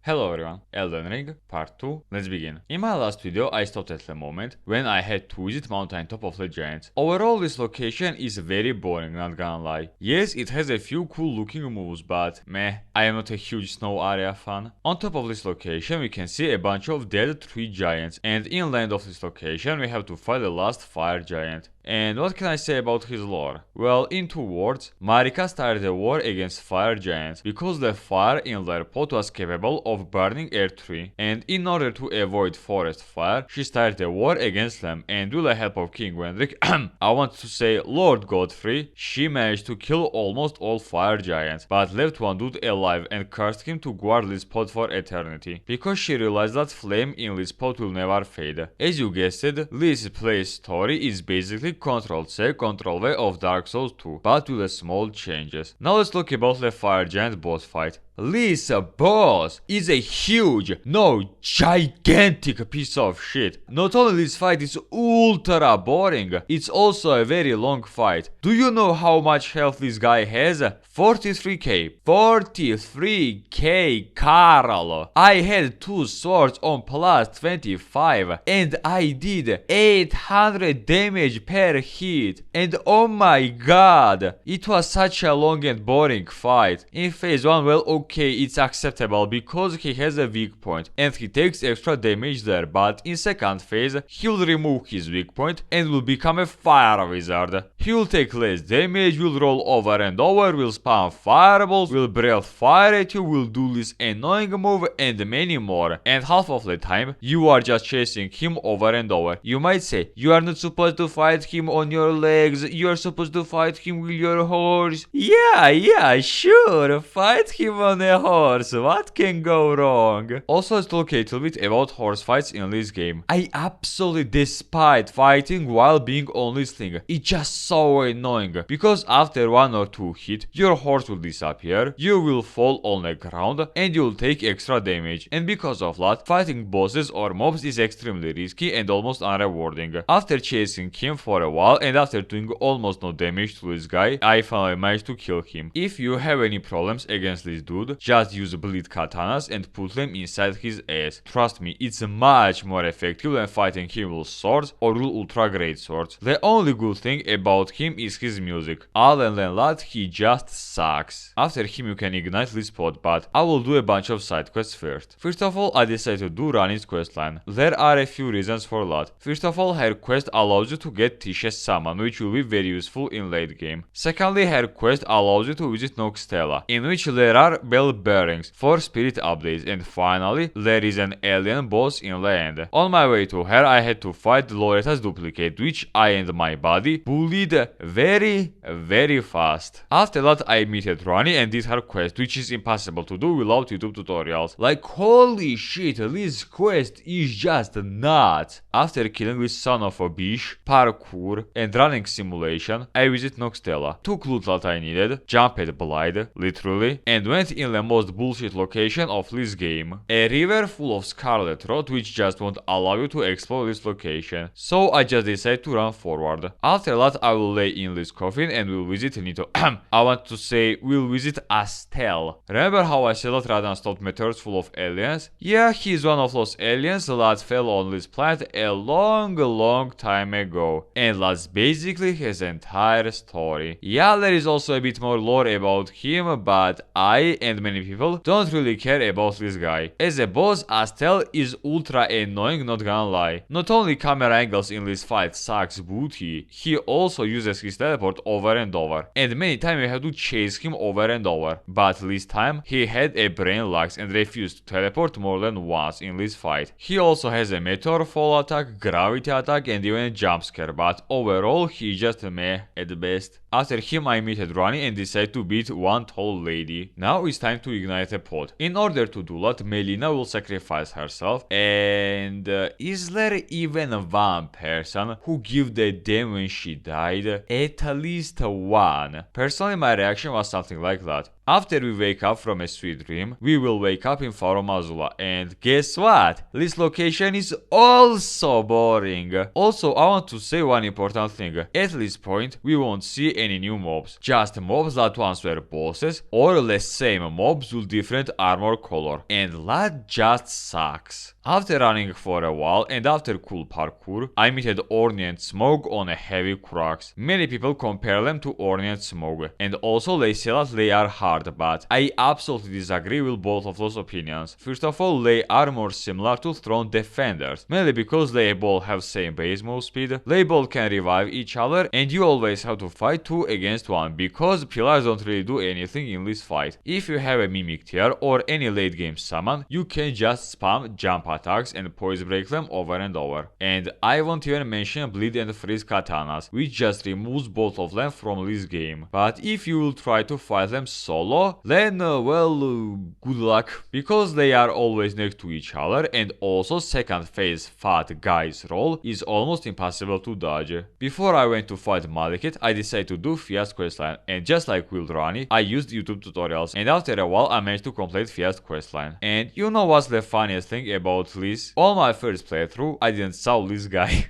Hello everyone, Elden Ring, part 2, let's begin. In my last video I stopped at the moment when I had to visit mountain top of the giants. Overall this location is very boring, not gonna lie. Yes, it has a few cool looking moves, but meh, I am not a huge snow area fan. On top of this location we can see a bunch of dead tree giants, and inland of this location we have to fight the last fire giant. And what can I say about his lore? Well, in 2 words, Maliket started a war against fire giants because the fire in their pot was capable of burning a tree, and in order to avoid forest fire, she started a war against them, and with the help of King Wendrick, I want to say Lord Godfrey, she managed to kill almost all fire giants, but left one dude alive and cursed him to guard this pot for eternity, because she realized that flame in this pot will never fade. As you guessed it, this play's story is basically Ctrl-C, Ctrl-V of Dark Souls 2, but with small changes. Now let's talk about the fire giant boss fight. This boss is a huge, no, gigantic piece of shit. Not only this fight is ultra boring, it's also a very long fight. Do you know how much health this guy has? 43k. 43k, Carl. I had 2 swords on plus 25 and I did 800 damage per hit. And oh my god, it was such a long and boring fight. In phase 1, well, okay, it's acceptable because he has a weak point and he takes extra damage there, but in second phase he will remove his weak point and will become a fire wizard. He will take less damage, will roll over and over, will spam fireballs, will breathe fire at you, will do this annoying move and many more, and half of the time you are just chasing him over and over. You might say, you are not supposed to fight him on your legs, you are supposed to fight him with your horse. Yeah, sure, fight him on a horse, what can go wrong? Also, let's talk a little bit about horse fights in this game. I absolutely despise fighting while being on this thing. It's just so annoying, because after 1 or 2 hits, your horse will disappear, you will fall on the ground, and you will take extra damage. And because of that, fighting bosses or mobs is extremely risky and almost unrewarding. After chasing him for a while and after doing almost no damage to this guy, I finally managed to kill him. If you have any problems against this dude, just use bleed katanas and put them inside his ass. Trust me, it's much more effective than fighting him with swords or with ultra great swords. The only good thing about him is his music. Other than that, he just sucks. After him you can ignite this spot, but I will do a bunch of side quests first. First of all, I decided to do Rani's questline. There are a few reasons for that. First of all, her quest allows you to get Tish's summon, which will be very useful in late game. Secondly, her quest allows you to visit Noxtella, in which there are bell bearings for spirit updates, and finally, there is an alien boss in the end. On my way to her, I had to fight Loretta's duplicate, which I and my body bullied very fast. After that, I meted Rani and did her quest, which is impossible to do without YouTube tutorials. Like, holy shit, this quest is just nuts. After killing this son of a bitch, parkour, and running simulation, I visit Noxtella, took loot that I needed, jumped blind, literally, and went in the most bullshit location of this game. A river full of scarlet rot which just won't allow you to explore this location. So I just decided to run forward. After that, I will lay in this coffin and will visit Nito. I want to say we'll visit Asel. Remember how I said that Radan stopped meteors full of aliens? Yeah, he's one of those aliens that fell on this planet a long time ago. And that's basically his entire story. Yeah, there is also a bit more lore about him, but I and many people don't really care about this guy. As a boss, Asel is ultra annoying, not gonna lie. Not only camera angles in this fight sucks booty, he also uses his teleport over and over. And many times you have to chase him over and over. But this time, he had a brain lax and refused to teleport more than once in this fight. He also has a meteor fall attack, gravity attack, and even a jump scare, but overall he's just meh at best. After him I meted Rani and decided to beat one tall lady. Now it's time to ignite a pot. In order to do that, Melina will sacrifice herself, and is there even one person who gave the damn when she died? At least one. Personally, my reaction was something like that. After we wake up from a sweet dream, we will wake up in Faro Mawula, and guess what? This location is also boring. Also, I want to say one important thing. At this point, we won't see any new mobs, just mobs that once were bosses, or the same mobs with different armor color, and that just sucks. After running for a while and after cool parkour, I meted Orent Smoke on a heavy crux. Many people compare them to Orent Smoke, and also they say that they are hard, but I absolutely disagree with both of those opinions. First of all, they are more similar to Throne Defenders, mainly because they both have same base move speed, they both can revive each other, and you always have to fight 2 against 1, because pillars don't really do anything in this fight. If you have a Mimic tier or any late game summon, you can just spam jump attacks and poise break them over and over. And I won't even mention bleed and freeze katanas, which just removes both of them from this game. But if you will try to fight them solo, then good luck, because they are always next to each other, and also second phase fat guy's role is almost impossible to dodge. Before I went to fight Maliket, I decided to do Fiast questline, and just like Wild Rani, I used YouTube tutorials, and after a while I managed to complete Fiast questline. And you know what's the funniest thing about this? On my first playthrough, I didn't saw this guy.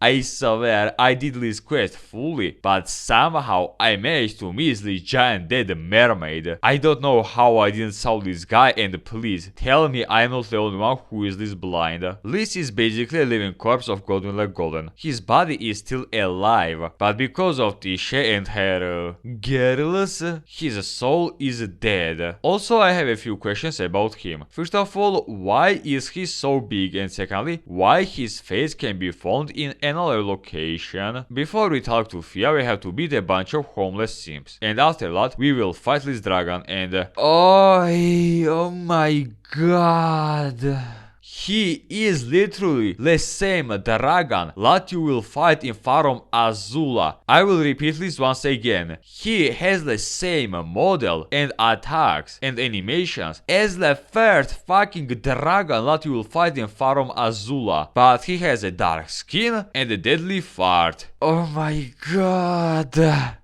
I swear I did this quest fully, but somehow I managed to miss this giant dead mermaid. I don't know how I didn't saw this guy, and please tell me I'm not the only one who is this blind. This is basically a living corpse of Godwin the Golden. His body is still alive, but because of Tisha and her girls, his soul is dead. Also, I have a few questions about him. First of all, why is he so big, and secondly, why his face can be found in another location? Before we talk to Fia, we have to beat a bunch of homeless simps, and after that we will fight this dragon, and oh my god, he is literally the same dragon that you will fight in Farum Azula. I will repeat this once again. He has the same model and attacks and animations as the first fucking dragon that you will fight in Farum Azula. But he has a dark skin and a deadly fart. Oh my god.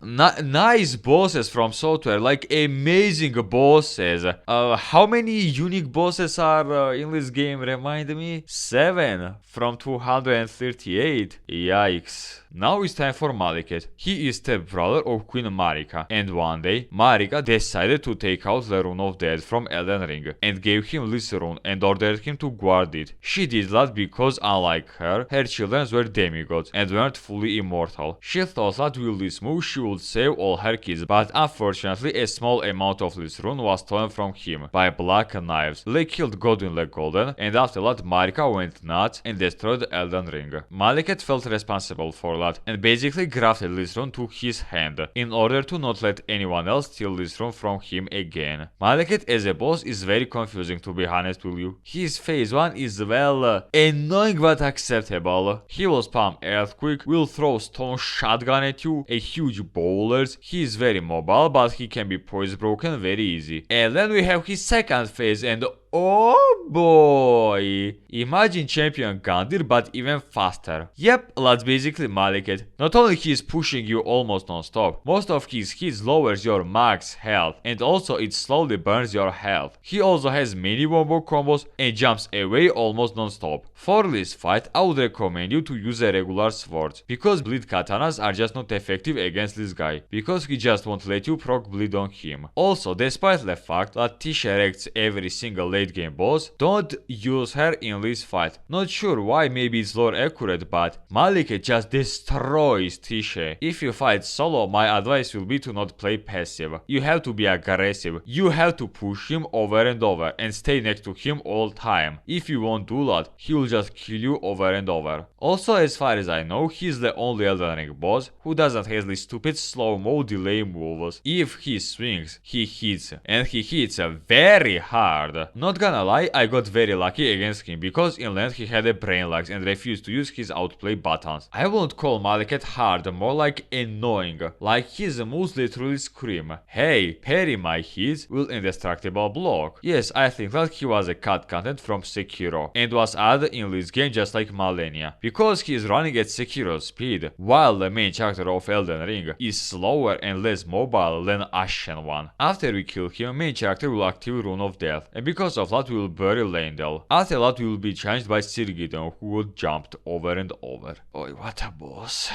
Nice bosses from software, like amazing bosses. How many unique bosses are in this game? Remind me? 7 from 238. Yikes. Now it's time for Maliket. He is stepbrother of Queen Marika, and one day Marika decided to take out the Rune of Death from Elden Ring and gave him this rune and ordered him to guard it. She did that because unlike her, her children were demigods and weren't fully immortal. She thought that with this move she would save all her kids, but unfortunately a small amount of this rune was stolen from him by Black Knives. They killed Godwin the Golden, and after that Marika went nuts and destroyed Elden Ring. Maliket felt responsible for that and basically grafted this rune to his hand in order to not let anyone else steal this rune from him again. Maliket as a boss is very confusing, to be honest with you. His phase 1 is well annoying but acceptable. He will spam earthquake, will throw stone shotgun at you, a huge boulders. He is very mobile but he can be poise broken very easy. And then we have his second phase, and oh boy! Imagine Champion Gandir but even faster. Yep, that's basically Maliket. Not only he is pushing you almost non-stop, most of his hits lowers your max health, and also it slowly burns your health. He also has mini wombo combos and jumps away almost non-stop. For this fight, I would recommend you to use a regular sword, because bleed katanas are just not effective against this guy, because he just won't let you proc bleed on him. Also, despite the fact that Tisha wrecks every single late game boss, don't use her in this fight. Not sure why, maybe it's lore accurate, but Maliket just destroys Tisha. If you fight solo, my advice will be to not play passive. You have to be aggressive. You have to push him over and over and stay next to him all time. If you won't do that, he will just kill you over and over. Also, as far as I know, he's the only Elden Ring boss who doesn't have these stupid slow-mo delay moves. If he swings, he hits, and he hits very hard. Not Not gonna lie, I got very lucky against him because in land he had a brain lags and refused to use his outplay buttons. I won't call Maliket hard, more like annoying. Like his moves literally scream, hey, parry my hits with indestructible block. Yes, I think that he was a cut content from Sekiro and was added in this game just like Malenia, because he is running at Sekiro's speed, while the main character of Elden Ring is slower and less mobile than Ashen one. After we kill him, main character will activate Rune of Death, and because of that we will bury Lendl. After that we will be changed by Sirgidon, who would jumped over and over. Oi, what a boss.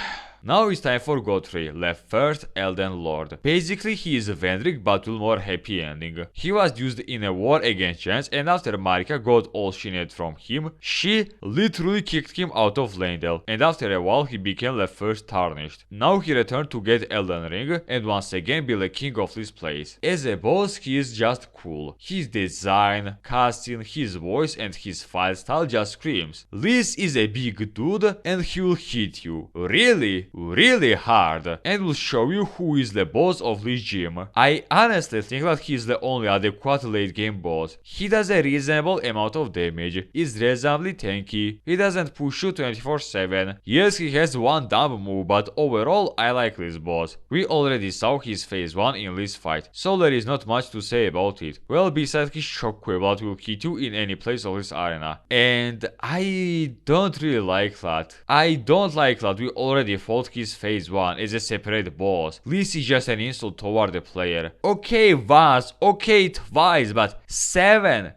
Now it's time for Godfrey, left first Elden Lord. Basically he is Vendrick but with more happy ending. He was used in a war against giants, and after Marika got all she needed from him, she literally kicked him out of Lendl, and after a while he became left first tarnished. Now he returned to get Elden Ring and once again be the king of this place. As a boss he is just cool. His design, casting, his voice and his fight style just screams, this is a big dude and he will hit you really hard and will show you who is the boss of this gym. I honestly think that he is the only adequate late game boss. He does a reasonable amount of damage, is reasonably tanky, he doesn't push you 24/7. Yes, he has one dumb move, but overall I like this boss. We already saw his phase 1 in this fight, so there is not much to say about it. Well, besides his shockwave that will hit you in any place of this arena. And I don't really like that. I don't like that we already fought his phase 1 as a separate boss. This is just an insult toward the player. Okay once, okay twice, but 7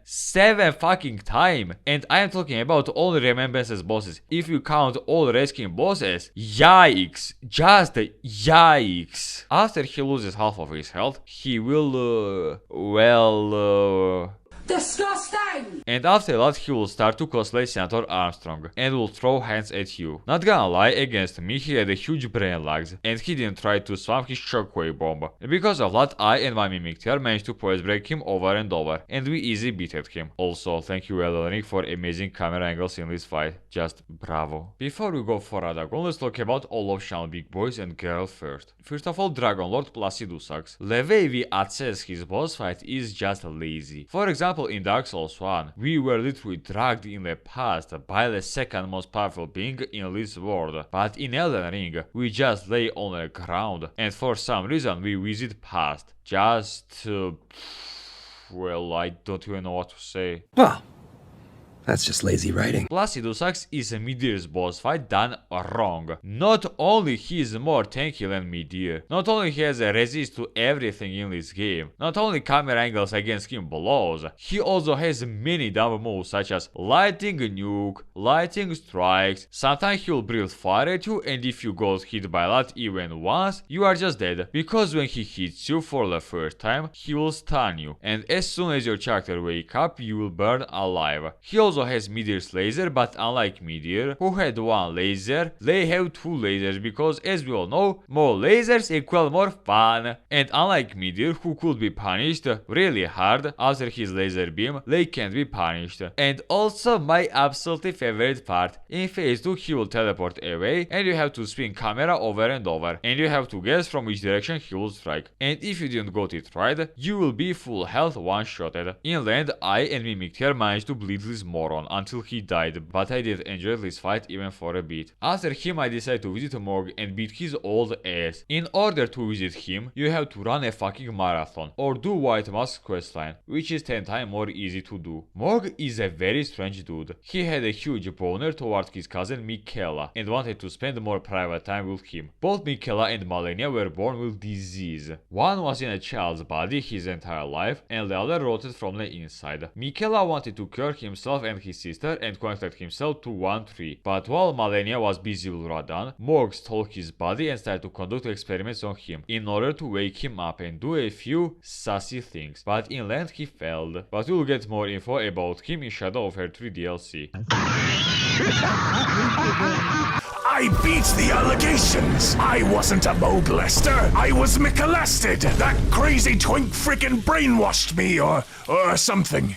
fucking time. And I am talking about all remembrances bosses. If you count all reskin bosses, yikes, just yikes. After he loses half of his health, he will, disgusting! And after that he will start to cosplay Senator Armstrong and will throw hands at you. Not gonna lie, against me he had a huge brain lags and he didn't try to swamp his shockwave bomb. And because of that I and my mimic tier managed to poise break him over and over and we easy beated him. Also thank you Elden Ring for amazing camera angles in this fight. Just bravo. Before we go for ragon, let's talk about all optional big boys and girls first. First of all, Dragon Lord Placidusax. The way we assess his boss fight is just lazy. For example, in Dark Souls 1, we were literally dragged in the past by the second most powerful being in this world, but in Elden Ring, we just lay on the ground, and for some reason we visit past. Just, well, I don't even know what to say. Well, that's just lazy writing. Placidusax is a Midir's boss fight done wrong. Not only he is more tanky than Midir, not only he has a resist to everything in this game, not only camera angles against him blows, he also has many dumb moves such as lightning nuke, lightning strikes, sometimes he will breathe fire at you and if you got hit by that even once, you are just dead, because when he hits you for the first time, he will stun you, and as soon as your character wake up, you will burn alive. He also has Midir's laser, but unlike Midir, who had one laser, they have two lasers because as we all know, more lasers equal more fun. And unlike Midir, who could be punished really hard after his laser beam, they can't be punished. And also my absolutely favorite part, in phase 2 he will teleport away and you have to spin camera over and over and you have to guess from which direction he will strike. And if you didn't got it right, you will be full health one-shotted. In land, I and Mimic here managed to bleed this moron until he died, but I did enjoy this fight even for a bit. After him I decided to visit Morg and beat his old ass. In order to visit him, you have to run a fucking marathon or do White Mask questline, which is 10 times more easy to do. Morg is a very strange dude. He had a huge boner towards his cousin Michaela and wanted to spend more private time with him. Both Michaela and Malenia were born with disease. One was in a child's body his entire life and the other rotted from the inside. Michaela wanted to cure himself and his sister and connected himself to one tree, but while Malenia was busy with Radan, Morg stole his body and started to conduct experiments on him in order to wake him up and do a few sassy things, but in land he failed. But we'll get more info about him in Shadow of Her 3 DLC. I beat the allegations. I wasn't a molester. I was molested. That crazy twink frickin' brainwashed me or something.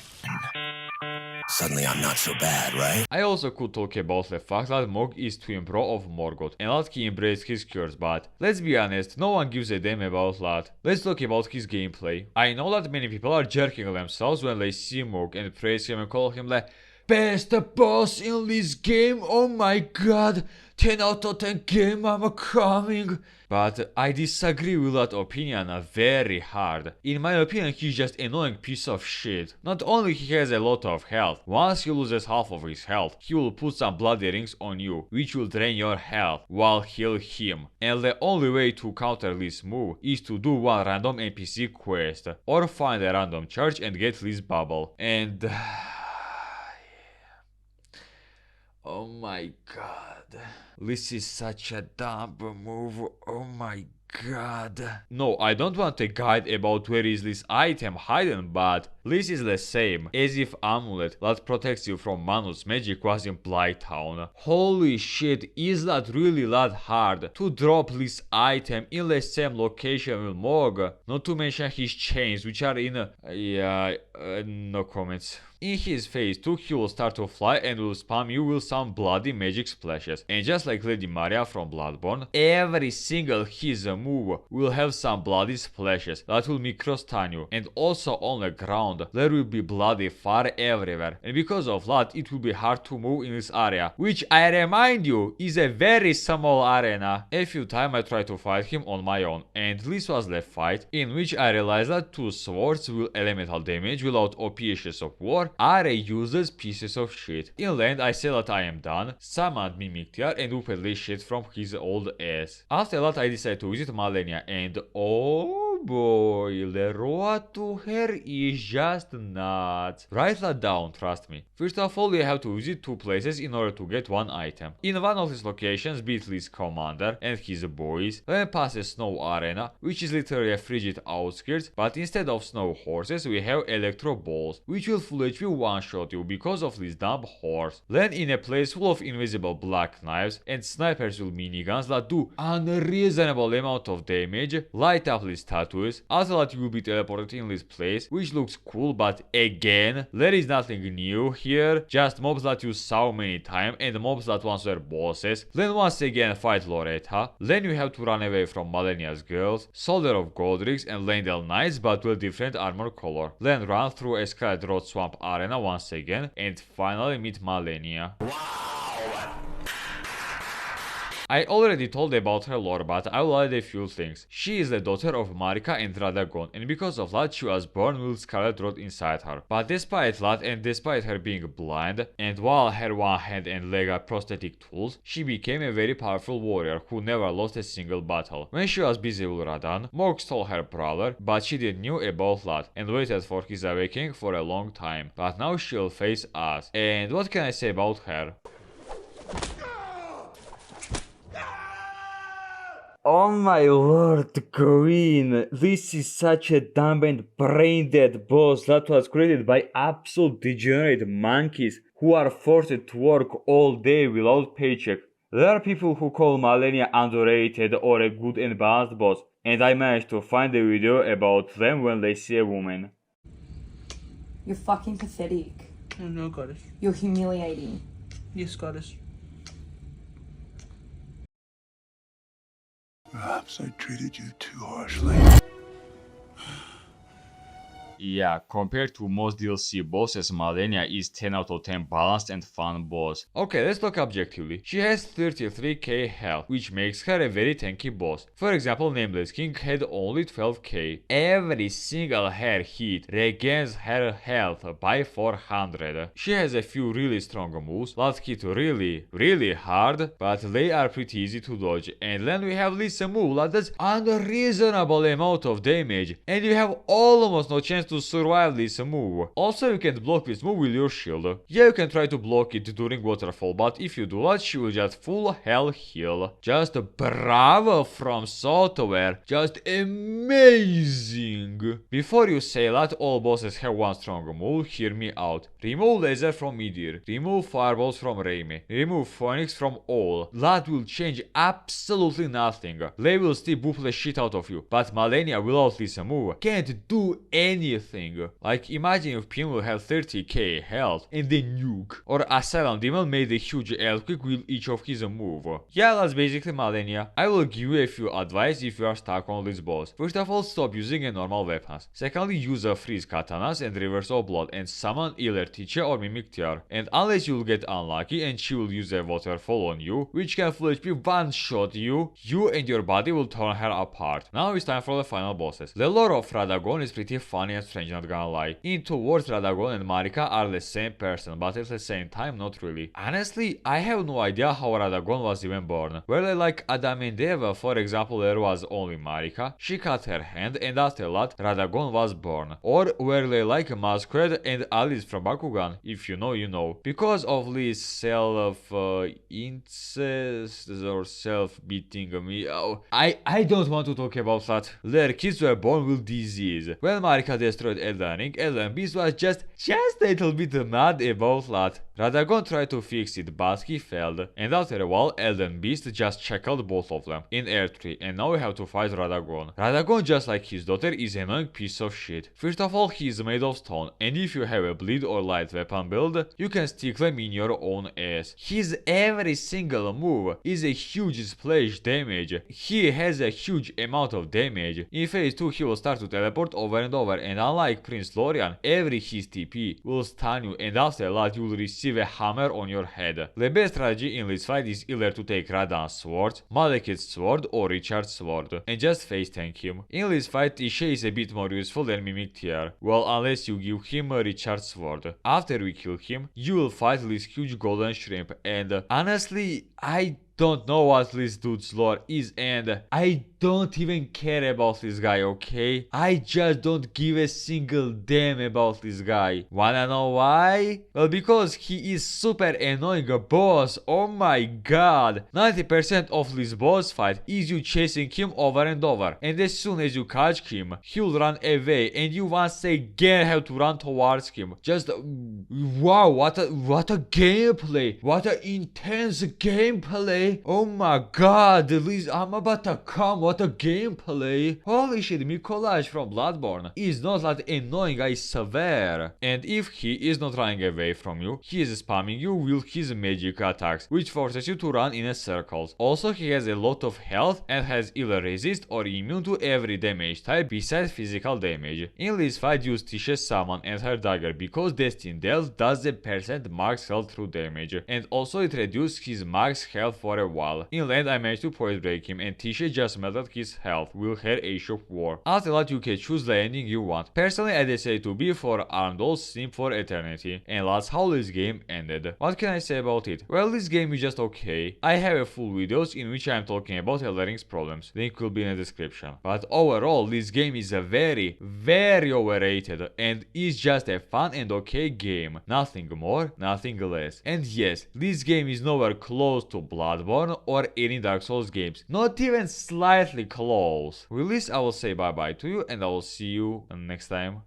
Suddenly I'm not so bad, right? I also could talk about the fact that Mog is twin pro of Morgoth and that he embraced his curse, but let's be honest, no one gives a damn about that. Let's talk about his gameplay. I know that many people are jerking themselves when they see Mog and praise him and call him the best boss in this game, oh my god, 10 out of 10 game, I'm coming. But I disagree with that opinion very hard. In my opinion, he's just an annoying piece of shit. Not only he has a lot of health, once he loses half of his health, he will put some bloody rings on you, which will drain your health, while heal him. And the only way to counter this move is to do one random NPC quest, or find a random church and get this bubble. And... oh my god. This is such a dumb move. Oh my god. No, I don't want a guide about where is this item hidden, but this is the same as if amulet that protects you from Manus magic was in Blighttown. Holy shit, is that really that hard to drop this item in the same location with Mog? Not to mention his chains, which are in no comments. In his phase 2 he will start to fly and will spam you with some bloody magic splashes. And just like Lady Maria from Bloodborne, every single his move will have some bloody splashes that will micro-stun you. And also on the ground there will be bloody fire everywhere. And because of that it will be hard to move in this area, which I remind you is a very small arena. A few times I tried to fight him on my own, and this was the fight in which I realized that 2 swords will elemental damage without OP Ashes of War are a useless pieces of shit. In the end I say that I am done, summoned Mimiktiar and whooped this shit from his old ass. After that I decided to visit Malenia, and oh boy, the road to her is just nuts. Write that down, trust me. First of all, you have to visit 2 places in order to get 1 item. In one of these locations, beat this commander and his boys, then pass a snow arena, which is literally a frigid outskirts, but instead of snow horses we have electro balls, which will full HP one-shot you because of this dumb horse. Then in a place full of invisible black knives and snipers with miniguns that do unreasonable amount of damage, light up these tattoos, after that you will be teleported in this place, which looks cool, but again, there is nothing new here, just mobs that you saw many times and mobs that once were bosses. Then once again fight Loretta, then you have to run away from Malenia's girls, Soldier of Godrix and Lendel Knights but with different armor color. Then run through a Scarlet Road Swamp arena once again, and finally meet Malenia. I already told about her lore, but I will add a few things. She is the daughter of Marika and Radagon, and because of that she was born with Scarlet Rot inside her. But despite that, and despite her being blind, and while her one hand and leg are prosthetic tools, she became a very powerful warrior who never lost a single battle. When she was busy with Radan, Morg stole her brawler, but she didn't know about that, and waited for his awakening for a long time. But now she'll face us. And what can I say about her? Oh my lord, Queen, this is such a dumb and brain-dead boss that was created by absolute degenerate monkeys who are forced to work all day without paycheck. There are people who call Malenia underrated or a good and balanced boss, and I managed to find a video about them when they see a woman. You're fucking pathetic. Oh no, goddess. You're humiliating. Yes, goddess. Perhaps I treated you too harshly. Yeah, compared to most DLC bosses, Malenia is 10 out of 10 balanced and fun boss. Okay, let's talk objectively. She has 33k health, which makes her a very tanky boss. For example, Nameless King had only 12k. Every single her hit regains her health by 400. She has a few really strong moves that hit really hard, but they are pretty easy to dodge. And then we have this move that does unreasonable amount of damage, and you have almost no chance to survive this move. Also, you can block this move with your shield. Yeah, you can try to block it during waterfall, but if you do that, she will just full hell heal. Just bravo from software. Just amazing. Before you say that all bosses have one strong move, hear me out. Remove laser from Midir. Remove fireballs from Reime. Remove Phoenix from all. That will change absolutely nothing. They will still boop the shit out of you. But Malenia without this move can't do anything. thing. Like imagine if Pim had 30k health and then nuke. Or Asel Demon made a huge earthquake with each of his move. Yeah, that's basically Malenia. I will give you a few advice if you are stuck on this boss. First of all, stop using a normal weapons. Secondly, use a freeze katanas and rivers of blood and summon either teacher or mimic tier. And unless you'll get unlucky and she will use a waterfall on you, which can full HP one shot you and your body will turn her apart. Now it's time for the final bosses. The lore of Radagon is pretty funny and strange, not gonna lie. In two words, Radagon and Marika are the same person, but at the same time not really. Honestly, I have no idea how Radagon was even born. Were they like Adam and Eva, for example, there was only Marika, she cut her hand and after that Radagon was born. Or were they like Masquerade and Alice from Bakugan? If you know, you know. Because of this self-incest or self-beating me, I don't want to talk about that. Their kids were born with disease. When Marika destroyed Elden Ring, Elden Beast was just a little bit mad about that. Radagon tried to fix it, but he failed. And after a while, Elden Beast just shackled both of them in Air 3, and now we have to fight Radagon. Radagon, just like his daughter, is an annoying piece of shit. First of all, he is made of stone, and if you have a bleed or light weapon build, you can stick them in your own ass. His every single move is a huge splash damage. He has a huge amount of damage. In phase 2, he will start to teleport over and over, and unlike Prince Lorian, every his TP will stun you, and after that you will receive a hammer on your head. The best strategy in this fight is either to take Radagon's sword, Maliket's sword, or Richard's sword, and just face tank him. In this fight, Ishe is a bit more useful than Mimic Tier, well, unless you give him Richard's sword. After we kill him, you will fight this huge golden shrimp, and honestly, I don't know what this dude's lore is, and I don't even care about this guy, okay? I just don't give a single damn about this guy. Wanna know why? Well, because he is super annoying boss. Oh my god. 90% of this boss fight is you chasing him over and over, and as soon as you catch him, he'll run away and you once again have to run towards him. Just wow, what a gameplay. What an intense gameplay. Oh my god, I'm about to come. What a gameplay. Holy shit, Mikolaj from Bloodborne is not that annoying, I swear. And if he is not running away from you, he is spamming you with his magic attacks, which forces you to run in a circles. Also, he has a lot of health and has either resist or immune to every damage type besides physical damage. In this fight, use Tisha's summon and her dagger because Destin Death does the percent max health through damage, and also it reduces his max health for a while. In land, I managed to poise break him, and Tisha just melted his health with her Age of War. After that, you can choose the ending you want. Personally, I decided to be for Arndol's Sim for Eternity, and that's how this game ended. What can I say about it? Well, this game is just okay. I have a full videos in which I am talking about Elden Ring's problems. Link will be in the description. But overall, this game is a very overrated and is just a fun and okay game. Nothing more, nothing less. And yes, this game is nowhere close to Bloodborne or any Dark Souls games. Not even slightly close. With this, I will say bye bye to you and I will see you next time.